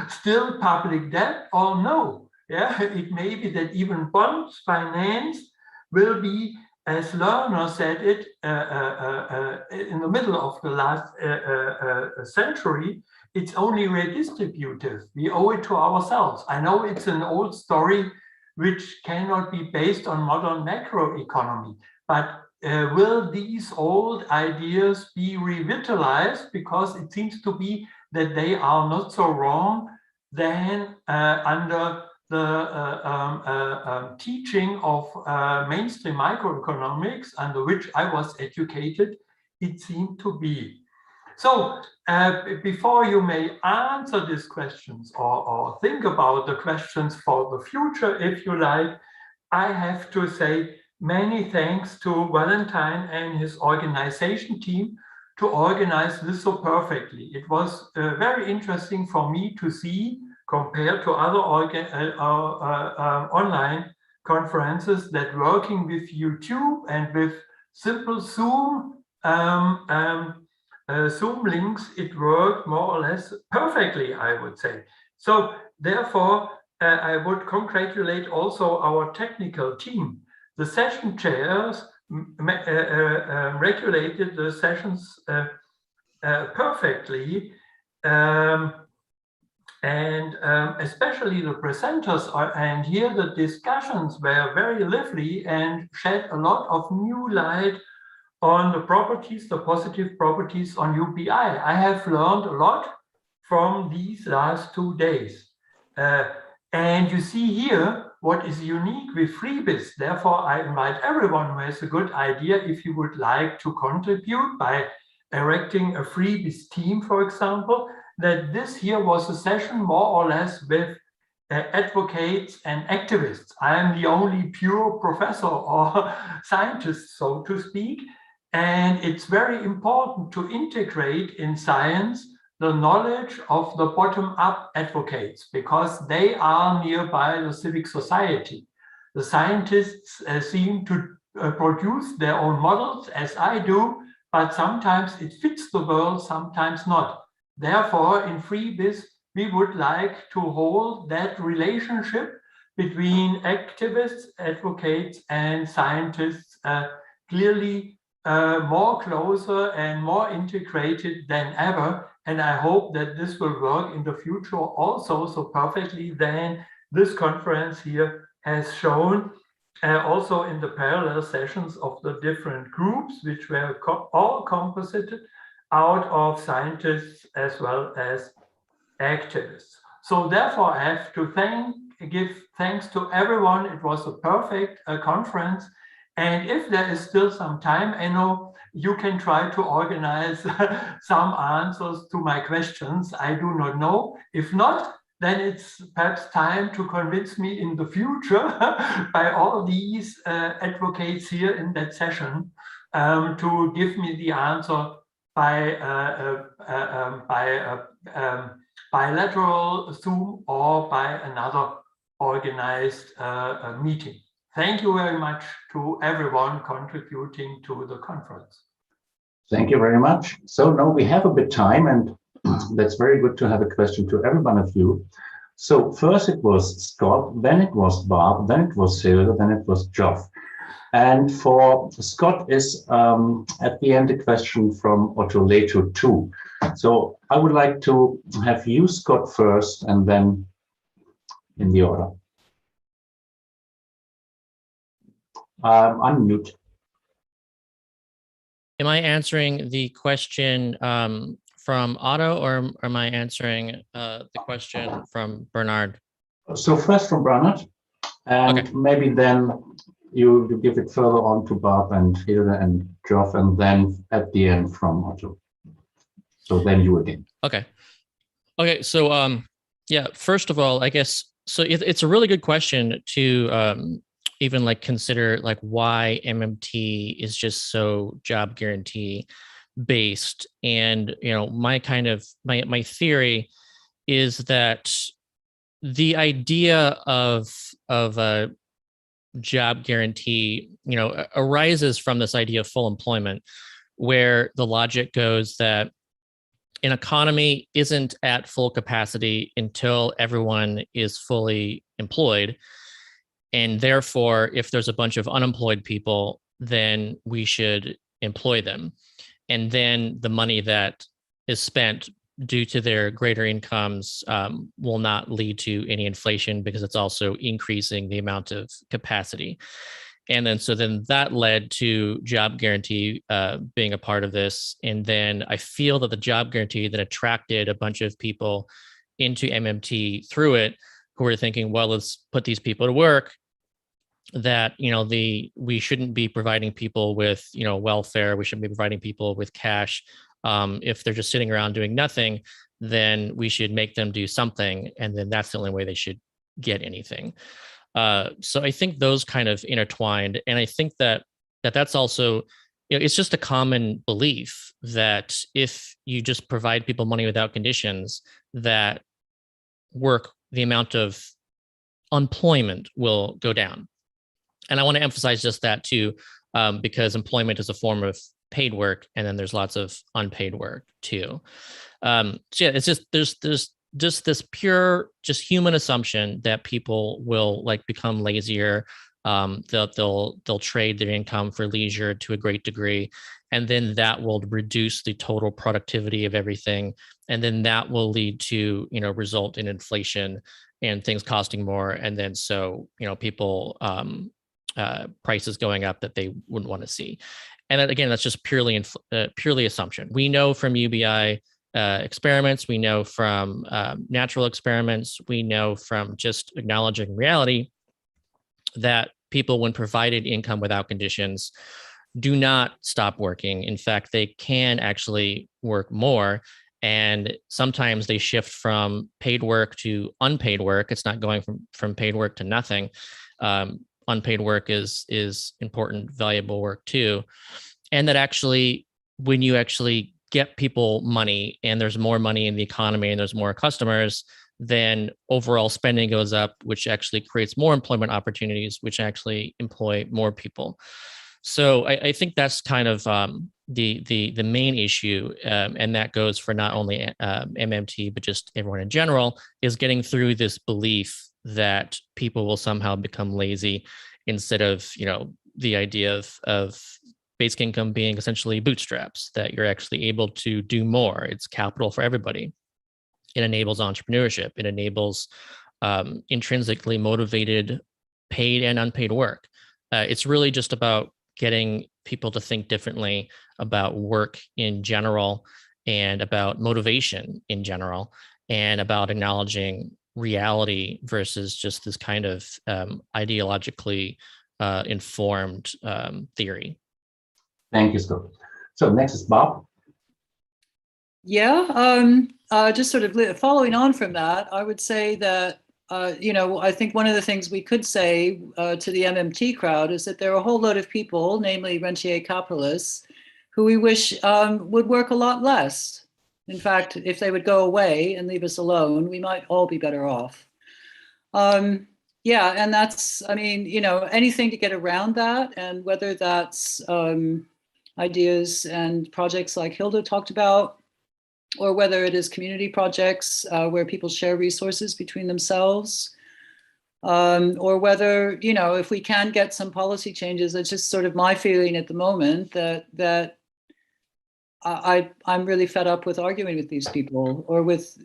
still public debt or no? Yeah, it may be that even bonds financed will be, as Lerner said it in the middle of the last century, it's only redistributive. We owe it to ourselves. I know it's an old story which cannot be based on modern macroeconomy, but will these old ideas be revitalized? Because it seems to be that they are not so wrong then under the teaching of mainstream microeconomics, under which I was educated, it seemed to be. So before you may answer these questions or think about the questions for the future, if you like, I have to say many thanks to Valentine and his organization team to organize this so perfectly. It was very interesting for me to see, compared to other online conferences, that working with YouTube and with simple Zoom Zoom links, it worked more or less perfectly, I would say. So therefore, I would congratulate also our technical team. The session chairs regulated the sessions perfectly, and especially the presenters and here the discussions were very lively and shed a lot of new light on the properties, the positive properties on UBI. I have learned a lot from these last 2 days. And you see here what is unique with FRIBIS. Therefore, I invite everyone who has a good idea, if you would like to contribute by erecting a FRIBIS team, for example, that this here was a session more or less with advocates and activists. I am the only pure professor or scientist, so to speak. And it's very important to integrate in science the knowledge of the bottom-up advocates, because they are nearby the civic society. The scientists seem to produce their own models, as I do, but sometimes it fits the world, sometimes not. Therefore, in FRIBIS, we would like to hold that relationship between activists, advocates, and scientists clearly more closer and more integrated than ever. And I hope that this will work in the future also so perfectly than this conference here has shown, also in the parallel sessions of the different groups, which were all composited out of scientists as well as activists. So therefore, I have to give thanks to everyone. It was a perfect conference. And if there is still some time, Enno, you can try to organize some answers to my questions. I do not know. If not, then it's perhaps time to convince me in the future by all these advocates here in that session to give me the answer by bilateral Zoom or by another organized meeting. Thank you very much to everyone contributing to the conference. Thank you very much. So now we have a bit time, and that's very good to have a question to every one of you. So first it was Scott, then it was Barb, then it was Hilde, then it was Geoff. And for Scott is at the end a question from Otto Latour too. So I would like to have you, Scott, first, and then in the order. Unmute. Am I answering the question from Otto, or am I answering the question from Bernard? So first from Bernard, and Okay. maybe then you give it further on to Barb and Hilde and Geoff, and then at the end from Otto. So then you again. Okay. Okay. So yeah. First of all, I guess so. It's a really good question to even like consider like why MMT is just so job guarantee based. And my kind of my theory is that the idea of a job guarantee arises from this idea of full employment, where the logic goes that an economy isn't at full capacity until everyone is fully employed. And therefore, if there's a bunch of unemployed people, then we should employ them. And then the money that is spent due to their greater incomes will not lead to any inflation, because it's also increasing the amount of capacity. And then that led to job guarantee being a part of this. And then I feel that the job guarantee that attracted a bunch of people into MMT through it, who were thinking, well, let's put these people to work, that we shouldn't be providing people with welfare, we shouldn't be providing people with cash. If they're just sitting around doing nothing, then we should make them do something, and then that's the only way they should get anything. So I think those kind of intertwined, and I think that's also it's just a common belief that if you just provide people money without conditions, that the amount of employment will go down. And I want to emphasize just that too, because employment is a form of paid work, and then there's lots of unpaid work too. So yeah, it's just there's just this pure, just human assumption that people will like become lazier. They'll trade their income for leisure to a great degree, and then that will reduce the total productivity of everything, and then that will lead to result in inflation and things costing more, and then so people prices going up that they wouldn't want to see. And then, again, that's just purely assumption. We know from UBI experiments, we know from natural experiments, we know from just acknowledging reality that people, when provided income without conditions, do not stop working. In fact, they can actually work more. And sometimes they shift from paid work to unpaid work. It's not going from paid work to nothing. Unpaid work is important, valuable work too. And that actually, when you actually get people money and there's more money in the economy and there's more customers, then overall spending goes up, which actually creates more employment opportunities, which actually employ more people. So I think that's kind of the main issue, and that goes for not only MMT, but just everyone in general, is getting through this belief that people will somehow become lazy, instead of the idea of basic income being essentially bootstraps, that you're actually able to do more. It's capital for everybody. It enables entrepreneurship. It enables intrinsically motivated paid and unpaid work. It's really just about getting people to think differently about work in general, and about motivation in general, and about acknowledging reality versus just this kind of ideologically informed theory. Thank you, Scott. So next is Barb. Yeah, just sort of following on from that, I would say that, I think one of the things we could say to the MMT crowd is that there are a whole load of people, namely rentier capitalists, who we wish would work a lot less. In fact, if they would go away and leave us alone, we might all be better off. Yeah, and that's, anything to get around that, and whether that's ideas and projects like Hilde talked about, or whether it is community projects where people share resources between themselves, or whether, if we can get some policy changes. It's just sort of my feeling at the moment that I'm really fed up with arguing with these people, or with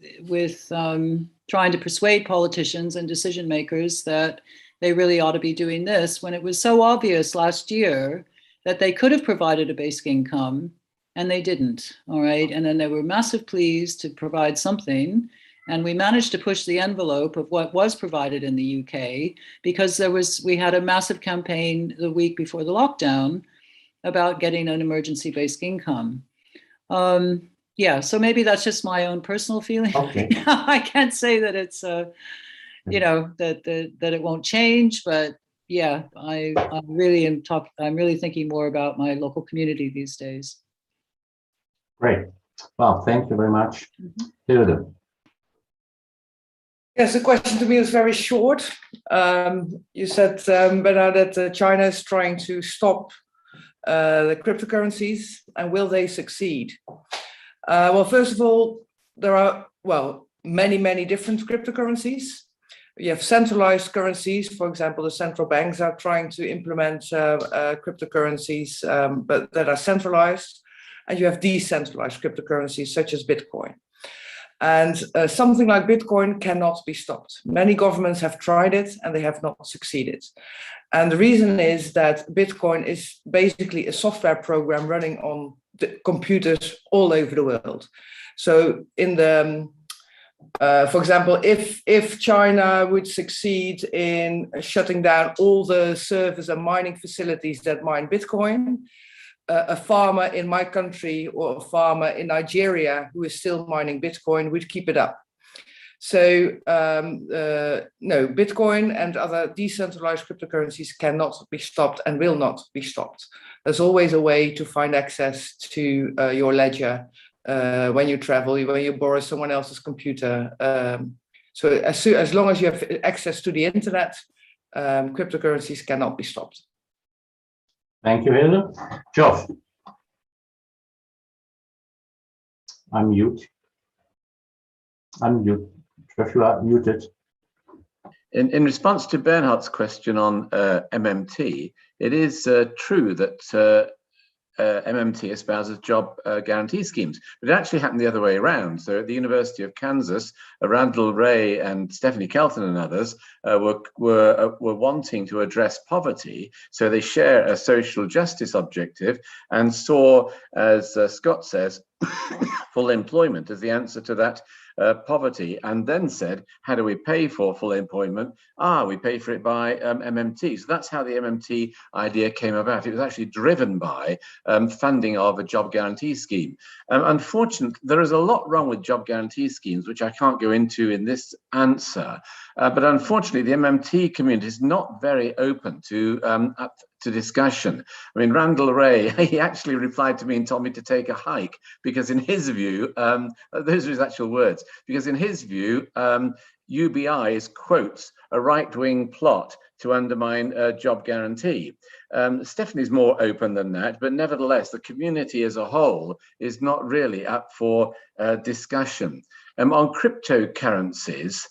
trying to persuade politicians and decision makers that they really ought to be doing this, when it was so obvious last year that they could have provided a basic income and they didn't. All right. And then there were massive pleas to provide something. And we managed to push the envelope of what was provided in the UK, because we had a massive campaign the week before the lockdown about getting an emergency basic income. Yeah, so maybe that's just my own personal feeling. Okay. I can't say that it's, that it won't change, but yeah, I'm really thinking more about my local community these days. Great. Well, thank you very much. Hilde. Yes, the question to me is very short. You said, Bernard, that China is trying to stop the cryptocurrencies, and will they succeed? Well, first of all, there are, many, many different cryptocurrencies. You have centralized currencies. For example, the central banks are trying to implement cryptocurrencies, but that are centralized. And you have decentralized cryptocurrencies such as Bitcoin. And something like Bitcoin cannot be stopped. Many governments have tried it and they have not succeeded. And the reason is that Bitcoin is basically a software program running on the computers all over the world. So for example, if China would succeed in shutting down all the servers and mining facilities that mine Bitcoin, a farmer in my country or a farmer in Nigeria who is still mining Bitcoin would keep it up. So no, Bitcoin and other decentralized cryptocurrencies cannot be stopped and will not be stopped. There's always a way to find access to your ledger when you travel, when you borrow someone else's computer. So as long as you have access to the internet, cryptocurrencies cannot be stopped. Thank you, Hilde. Geoff. Unmute. Geoff, you are muted. In response to Bernhard's question on MMT, it is true that MMT espouses job guarantee schemes, but it actually happened the other way around. So at the University of Kansas, Randall Wray and Stephanie Kelton and others were wanting to address poverty. So they share a social justice objective and saw, as Scott says, full employment as the answer to that poverty, and then said, how do we pay for full employment? We pay for it by MMT. So that's how the MMT idea came about. It was actually driven by funding of a job guarantee scheme. Unfortunately, there is a lot wrong with job guarantee schemes, which I can't go into in this answer. But unfortunately, the MMT community is not very open to discussion. I mean, Randall Wray, he actually replied to me and told me to take a hike because in his view, those are his actual words, because in his view, UBI is, quotes, a right-wing plot to undermine job guarantee. Stephanie's more open than that, but nevertheless, the community as a whole is not really up for discussion. On cryptocurrencies,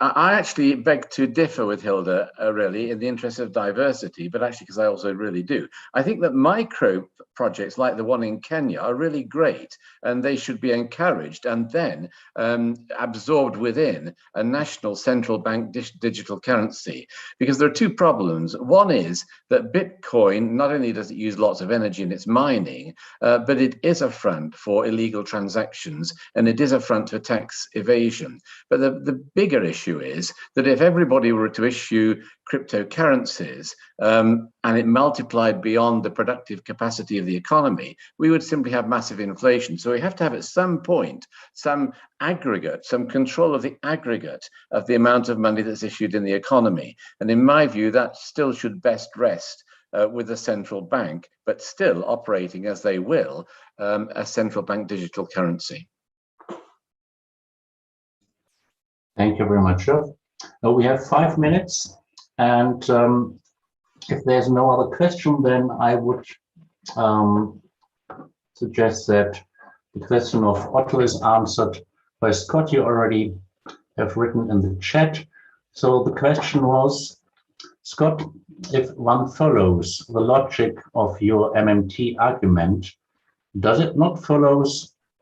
I actually beg to differ with Hilde, really, in the interest of diversity, but actually because I also really do. I think that micro projects like the one in Kenya are really great, and they should be encouraged and then absorbed within a national central bank digital currency, because there are two problems. One is that Bitcoin, not only does it use lots of energy in its mining, but it is a front for illegal transactions, and it is a front for tax evasion. But the bigger issue is that if everybody were to issue cryptocurrencies and it multiplied beyond the productive capacity of the economy, we would simply have massive inflation. So we have to have at some point some aggregate, some control of the aggregate of the amount of money that's issued in the economy. And in my view, that still should best rest with the central bank, but still operating as they will, a central bank digital currency. Thank you very much, Geoff. We have 5 minutes, and if there's no other question, then I would suggest that the question of Otto is answered by Scott. You already have written in the chat. So the question was, Scott, if one follows the logic of your MMT argument, does it not follow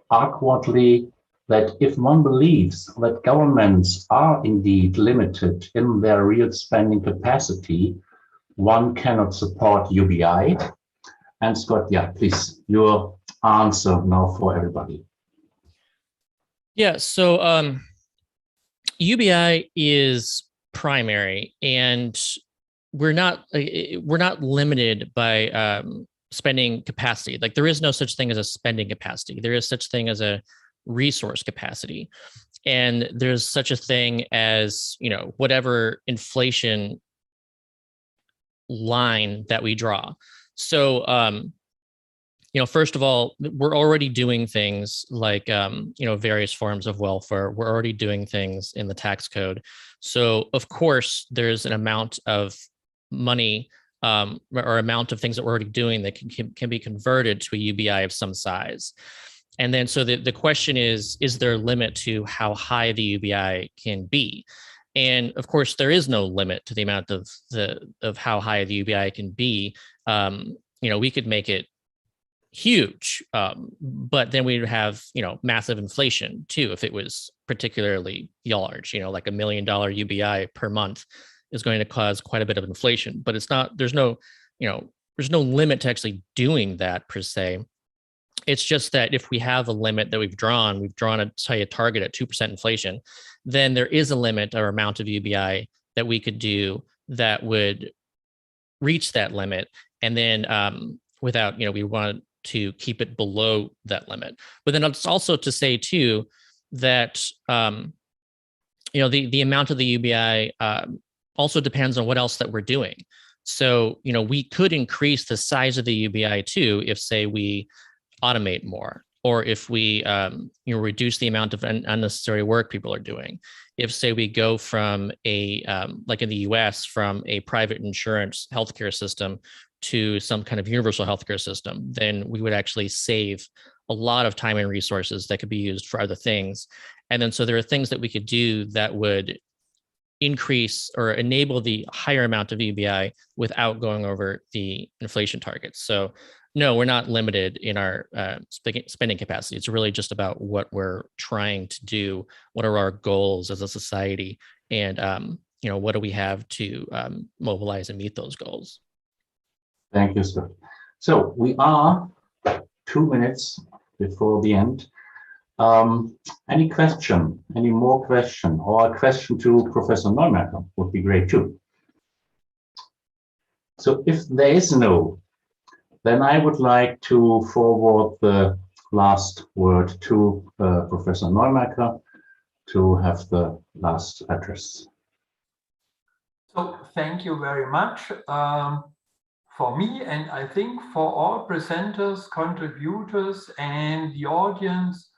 awkwardly that if one believes that governments are indeed limited in their real spending capacity, one cannot support UBI? And Scott, yeah, please, your answer now for everybody. Yeah, so UBI is primary, and we're not limited by spending capacity. Like, there is no such thing as a spending capacity. There is such thing as a resource capacity, and there's such a thing as, you know, whatever inflation line that we draw. So you know, first of all, we're already doing things like you know, various forms of welfare. We're already doing things in the tax code. So of course there's an amount of money or amount of things that we're already doing that can be converted to a UBI of some size. And then so the question is there a limit to how high the UBI can be? And of course, there is no limit to the amount of how high the UBI can be. You know, we could make it huge, but then we would have, you know, massive inflation too if it was particularly large. You know, like $1 million UBI per month is going to cause quite a bit of inflation. But it's not. There's no, you know, there's no limit to actually doing that per se. It's just that if we have a limit that we've drawn a target at 2% inflation, then there is a limit or amount of UBI that we could do that would reach that limit. And then without, you know, we want to keep it below that limit. But then it's also to say too that, you know, the amount of the UBI also depends on what else that we're doing. So, you know, we could increase the size of the UBI too if, say, we automate more, or if we you know, reduce the amount of unnecessary work people are doing. If, say, we go from a like in the US, from a private insurance healthcare system to some kind of universal healthcare system, then we would actually save a lot of time and resources that could be used for other things. And then so there are things that we could do that would increase or enable the higher amount of UBI without going over the inflation targets. So no, we're not limited in our spending capacity. It's really just about what we're trying to do. What are our goals as a society? And, you know, what do we have to mobilize and meet those goals? Thank you, Scott. So we are 2 minutes before the end. Any question, any more question, or a question to Professor Neumaker would be great too. So if there is no, then I would like to forward the last word to Professor Neumaker to have the last address. So thank you very much. For me, and I think for all presenters, contributors, and the audience,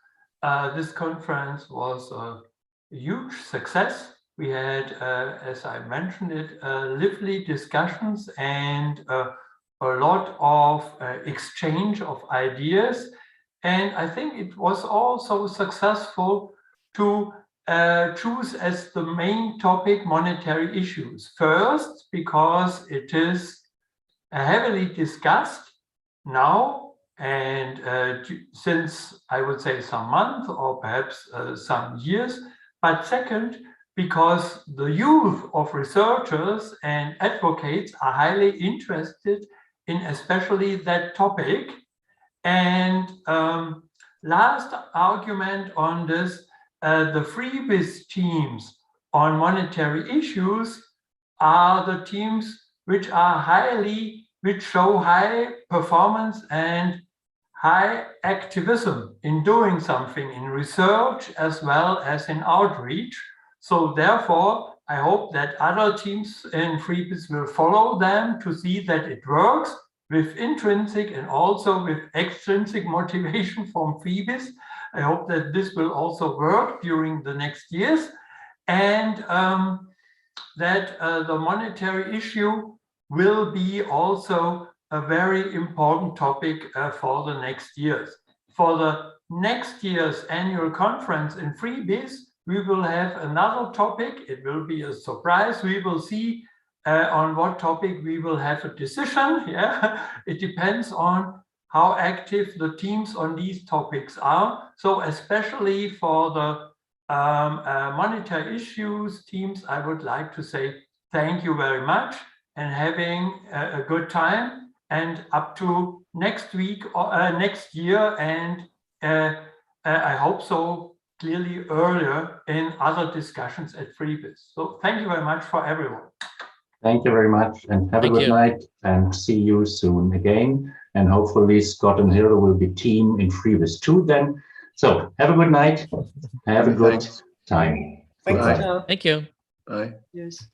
this conference was a huge success. We had, as I mentioned it, lively discussions and a lot of exchange of ideas. And I think it was also successful to choose as the main topic monetary issues. First, because it is heavily discussed now, and since I would say some months or perhaps some years. But second, because the youth of researchers and advocates are highly interested in especially that topic. And last argument on this, the FRIBIS teams on monetary issues are the teams which show high performance and high activism in doing something in research as well as in outreach. So therefore, I hope that other teams in FRIBIS will follow them to see that it works with intrinsic and also with extrinsic motivation from FRIBIS. I hope that this will also work during the next years, and that the monetary issue will be also a very important topic for the next years. For the next year's annual conference in FRIBIS, we will have another topic. It will be a surprise. We will see on what topic we will have a decision. Yeah, it depends on how active the teams on these topics are. So especially for the monetary issues teams, I would like to say thank you very much and having a good time. And up to next week or next year, and I hope so clearly earlier in other discussions at FRIBIS. So thank you very much for everyone. Thank you very much, and have a good night, and see you soon again. And hopefully Scott and Hilde will be team in FRIBIS too then. So have a good night. Have a good time. Thank you. Bye. Ciao. Thank you. Bye. Yes.